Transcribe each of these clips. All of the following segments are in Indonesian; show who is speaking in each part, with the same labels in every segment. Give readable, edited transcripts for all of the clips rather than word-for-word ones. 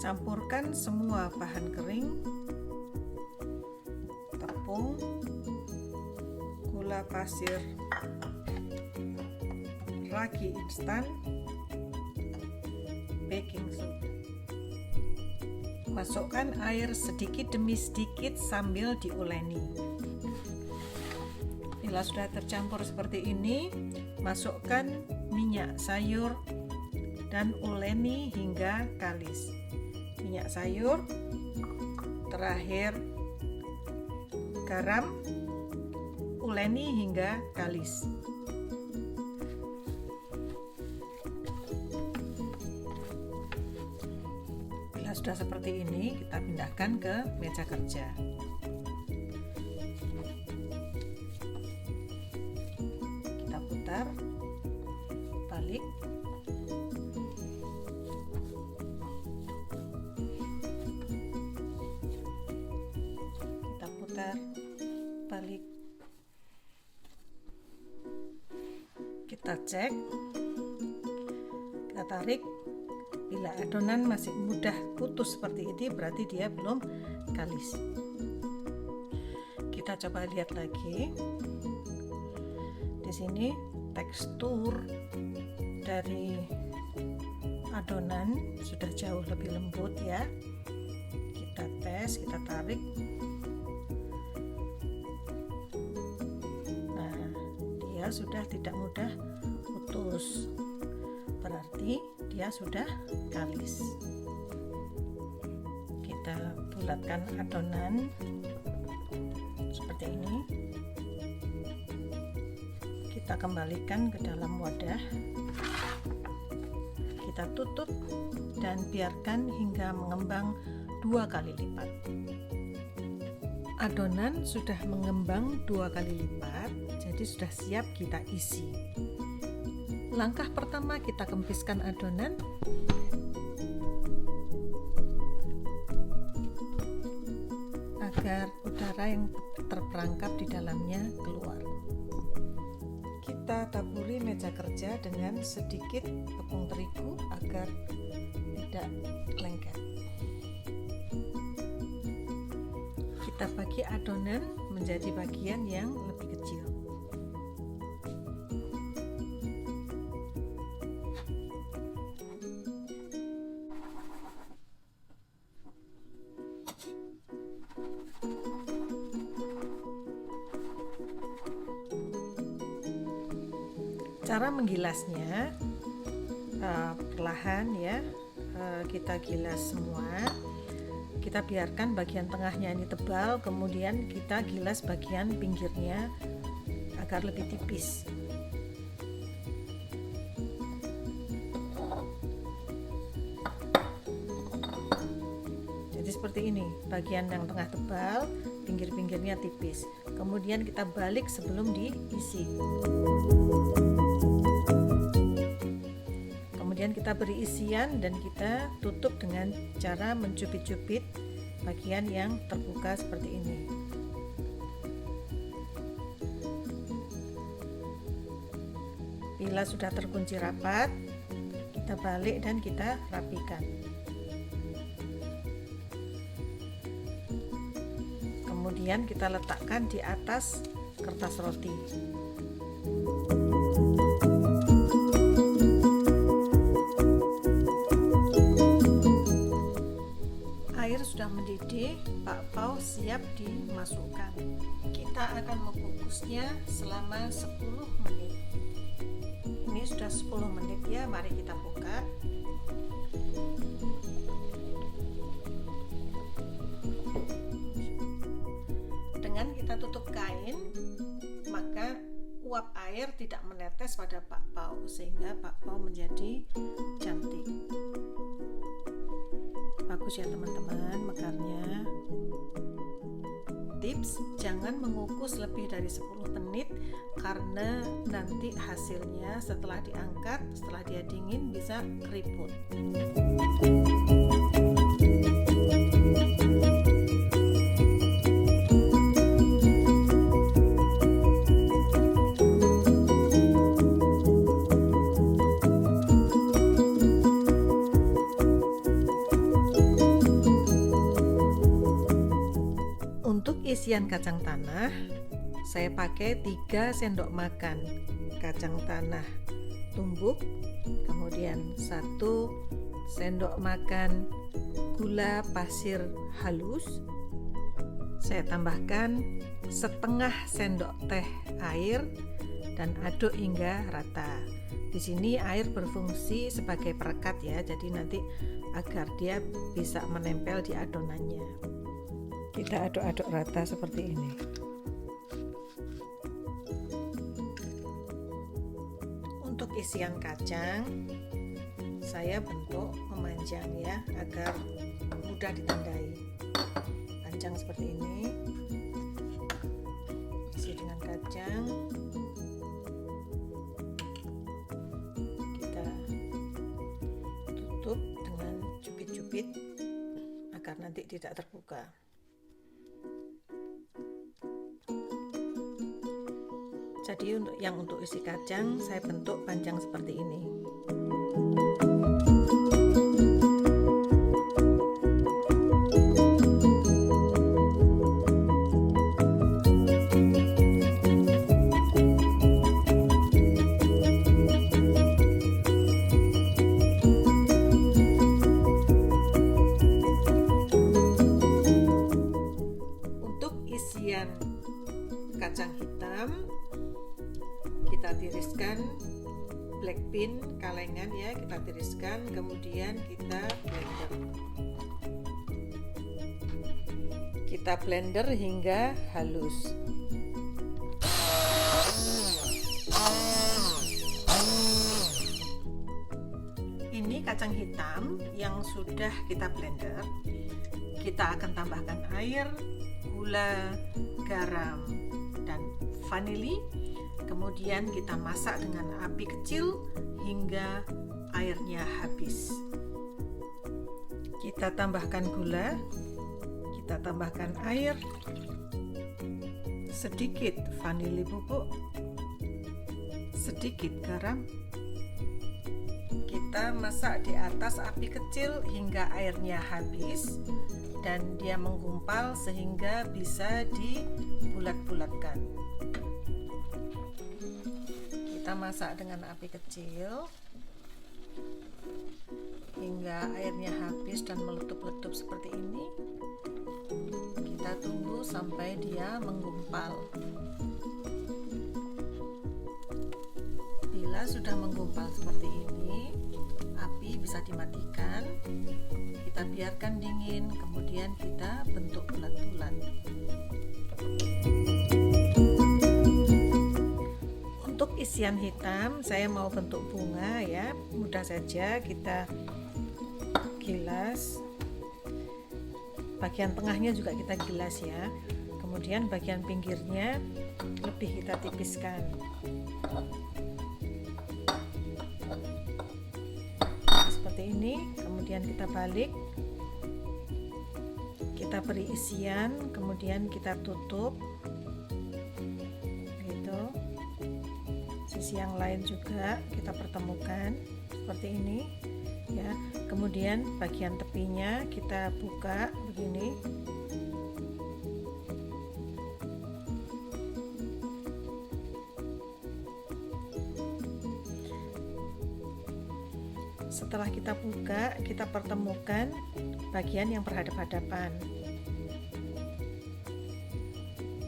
Speaker 1: Campurkan semua bahan kering, tepung, gula pasir, ragi instan, baking soda. Masukkan air sedikit demi sedikit sambil diuleni. Bila sudah tercampur seperti ini, masukkan minyak sayur dan uleni hingga kalis. Minyak sayur, terakhir garam, uleni hingga kalis. Bila sudah seperti ini, kita pindahkan ke meja kerja. Kita putar balik. Balik, kita cek, kita tarik. Bila adonan masih mudah putus seperti ini, berarti dia belum kalis. Kita coba lihat lagi. Di sini tekstur dari adonan sudah jauh lebih lembut ya. Kita tes, kita tarik. Sudah tidak mudah putus, berarti dia sudah kalis. Kita bulatkan adonan seperti ini, kita kembalikan ke dalam wadah, kita tutup dan biarkan hingga mengembang 2 kali lipat. Adonan sudah mengembang 2 kali lipat, jadi sudah siap kita isi. Langkah pertama, kita kempiskan adonan. Agar udara yang terperangkap di dalamnya keluar. Kita taburi meja kerja dengan sedikit tepung terigu agar tidak lengket. Kita bagi adonan menjadi bagian yang lebih kecil. Cara menggilasnya perlahan ya, kita gilas semua. Kita biarkan bagian tengahnya ini tebal, kemudian kita gilas bagian pinggirnya agar lebih tipis. Jadi seperti ini, bagian yang tengah tebal, pinggir-pinggirnya tipis. Kemudian kita balik sebelum diisi. Kemudian kita beri isian dan kita tutup dengan cara mencubit-cubit bagian yang terbuka seperti ini. Bila sudah terkunci rapat, kita balik dan kita rapikan. Kemudian kita letakkan di atas kertas roti. Air sudah mendidih, bakpao siap dimasukkan. Kita akan mengukusnya selama 10 menit. Ini sudah 10 menit ya, mari kita buka. Dengan kita tutup kain, maka uap air tidak menetes pada bakpao sehingga bakpao menjadi cantik. Bagus ya teman-teman mekarnya. Tips, jangan mengukus lebih dari 10 menit karena nanti hasilnya setelah diangkat, setelah dia dingin bisa keriput. isian kacang tanah, saya pakai 3 sendok makan kacang tanah tumbuk, kemudian 1 sendok makan gula pasir halus. Saya tambahkan setengah sendok teh air dan aduk hingga rata. Di sini air berfungsi sebagai perekat ya, jadi nanti agar dia bisa menempel di adonannya. Kita aduk-aduk rata seperti ini. Untuk isian kacang, saya bentuk memanjang ya, agar mudah ditandai. Panjang seperti ini. Isi dengan kacang. Dengan cubit-cubit agar nanti tidak terbuka. Jadi untuk isi kacang saya bentuk panjang seperti ini. Isian kacang hitam kita tiriskan black bean kalengan ya, kita tiriskan, kemudian kita blender hingga halus. Ini kacang hitam yang sudah kita blender. Kita akan tambahkan air, gula, garam, dan vanili. Kemudian kita masak dengan api kecil hingga airnya habis. Kita tambahkan gula, kita tambahkan air, sedikit vanili bubuk, sedikit garam. Kita masak di atas api kecil hingga airnya habis dan dia menggumpal sehingga bisa dibulat-bulatkan. Kita masak dengan api kecil hingga airnya habis dan meletup-letup seperti ini. Kita tunggu sampai dia menggumpal. Bila sudah menggumpal seperti ini, api bisa dimatikan. Kita biarkan dingin, kemudian kita bentuk bulat-bulat. Untuk isian hitam, saya mau bentuk bunga ya, mudah saja. Kita gilas, bagian tengahnya juga kita gilas ya, kemudian bagian pinggirnya lebih kita tipiskan. Seperti ini, kemudian kita balik, kita beri isian, kemudian kita tutup gitu. Sisi yang lain juga kita pertemukan seperti ini ya. Kemudian bagian tepinya kita buka begini. Setelah kita buka, kita pertemukan bagian yang berhadap-hadapan.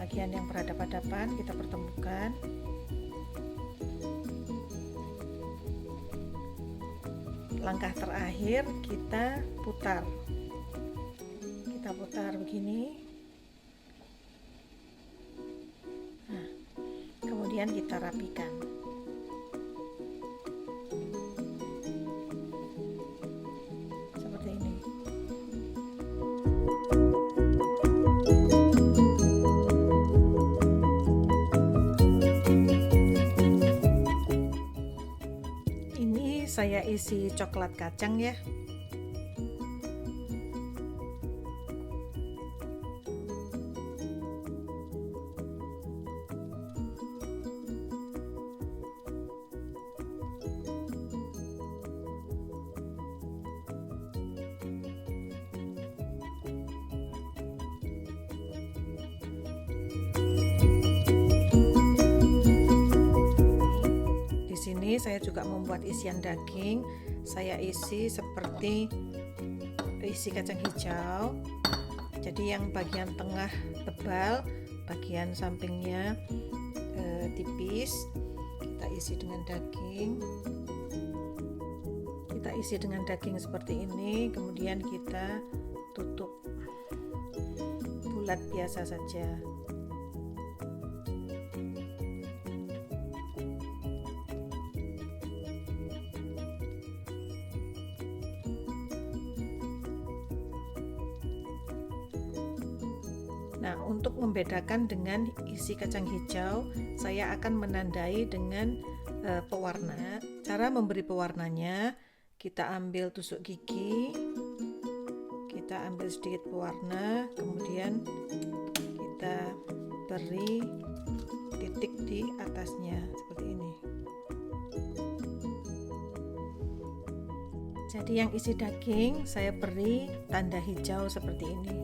Speaker 1: Bagian yang berhadap-hadapan kita pertemukan. Langkah terakhir kita putar. Kita putar begini. Nah, kemudian kita rapikan. Seperti ini. Saya isi coklat kacang ya. Di sini saya juga membuat isian daging. Saya isi seperti isi kacang hijau. Jadi yang bagian tengah tebal, bagian sampingnya tipis. Kita isi dengan daging. Kita isi dengan daging seperti ini, kemudian kita tutup bulat biasa saja. Nah, untuk membedakan dengan isi kacang hijau, saya akan menandai dengan pewarna. Cara memberi pewarnanya, kita ambil tusuk gigi, kita ambil sedikit pewarna, kemudian kita beri titik di atasnya seperti ini. Jadi yang isi daging saya beri tanda hijau seperti ini.